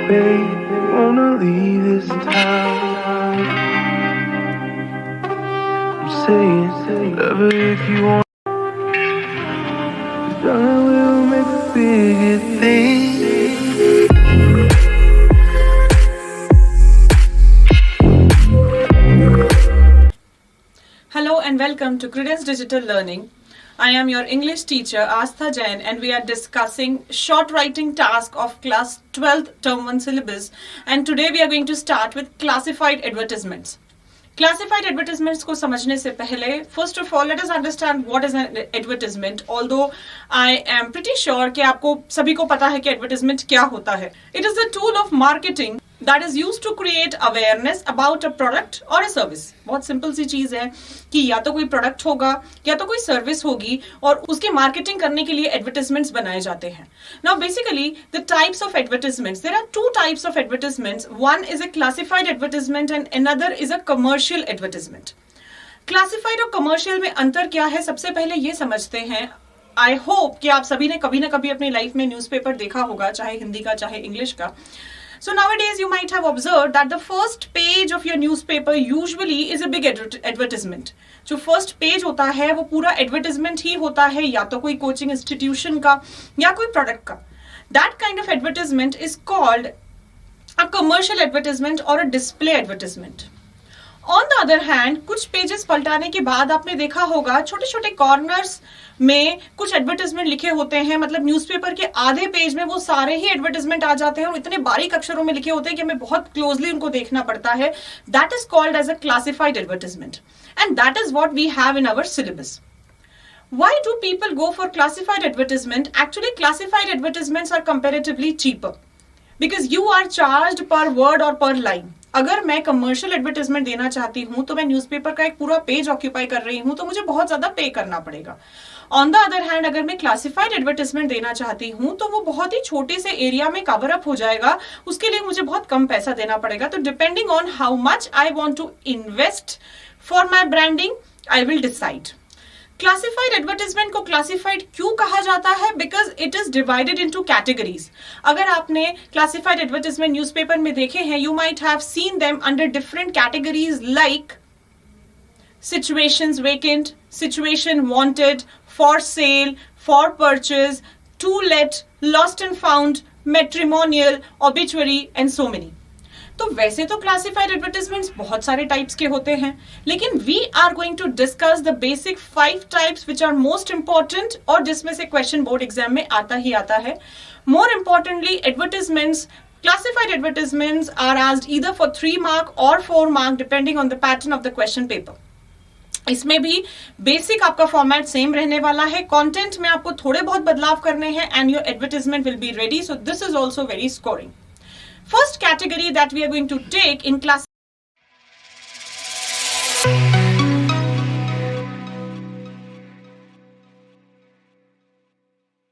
babe, wanna leave this town. I'm saying, love her if you want. Darling, we'll make a bigger thing. Hello and welcome to Credence Digital Learning. I am your English teacher Astha Jain and we are discussing short writing task of class 12th term 1 syllabus, and today we are going to start with classified advertisements. Classified advertisements को समझने से पहले first of all let us understand what is an advertisement. Although I am pretty sure कि आपको सभी को पता है कि advertisement क्या होता है. It is a tool of marketing that is used to create awareness about a product or a service. बहुत सिंपल सी चीज है कि या तो कोई प्रोडक्ट होगा या तो कोई सर्विस होगी और उसकी मार्केटिंग करने के लिए एडवर्टाइजमेंट्स बनाए जाते हैं. Now basically the types of advertisements, there are two types of advertisements. One is a classified advertisement and another is a commercial advertisement. Classified और कमर्शियल में अंतर क्या है, सबसे पहले ये समझते हैं. आई होप कि आप सभी ने कभी ना कभी अपनी लाइफ में न्यूज़पेपर देखा होगा, चाहे हिंदी का चाहे इंग्लिश का. So nowadays you might have observed that the first page of your newspaper usually is a big advertisement. जो first page होता है वो पूरा advertisement ही होता है, या तो कोई coaching institution का या कोई product का. That kind of advertisement is called a commercial advertisement or a display advertisement. On the other hand कुछ पेजेस पलटाने के बाद आपने देखा होगा छोटे छोटे कॉर्नर्स में कुछ एडवर्टाइजमेंट लिखे होते हैं. मतलब न्यूज़पेपर के आधे पेज में वो सारे ही एडवर्टाइजमेंट आ जाते हैं और इतने बारीक अक्षरों में लिखे होते हैं कि हमें बहुत क्लोजली उनको देखना पड़ता है. That is called as a classified advertisement and that is what we have in our syllabus. Why do people go for classified advertisement? Actually, classified advertisements are comparatively cheaper because you are charged per word or per line. अगर मैं commercial advertisement देना चाहती हूं तो मैं newspaper का एक पूरा पेज ऑक्यूपाई कर रही हूं तो मुझे बहुत ज्यादा पे करना पड़ेगा. ऑन द अदर हैंड अगर मैं क्लासिफाइड एडवर्टाइजमेंट देना चाहती हूं तो वो बहुत ही छोटे से एरिया में कवर अप हो जाएगा, उसके लिए मुझे बहुत कम पैसा देना पड़ेगा. तो depending on how much I want to invest for my branding I will decide. Classified advertisement को क्लासिफाइड क्यों कहा जाता है? Because it is divided into categories. अगर आपने क्लासिफाइड एडवर्टाइजमेंट न्यूज़पेपर में देखे हैं, you might have seen them under different categories like situations vacant, situation wanted, for sale, for purchase, to let, lost and found, matrimonial, obituary and so many. तो वैसे तो classified advertisements बहुत सारे types के होते हैं, लेकिन we are going to discuss the basic 5 types which are most important और जिसमें से क्वेश्चन बोर्ड एग्जाम में आता ही आता है. More importantly advertisements, classified advertisements are asked either for 3 mark और 4 mark depending on the pattern of the question paper. इसमें भी बेसिक आपका फॉर्मेट सेम रहने वाला है, कंटेंट में आपको थोड़े बहुत बदलाव करने हैं and your advertisement will be ready. So this is also very scoring. First category that we are going to take in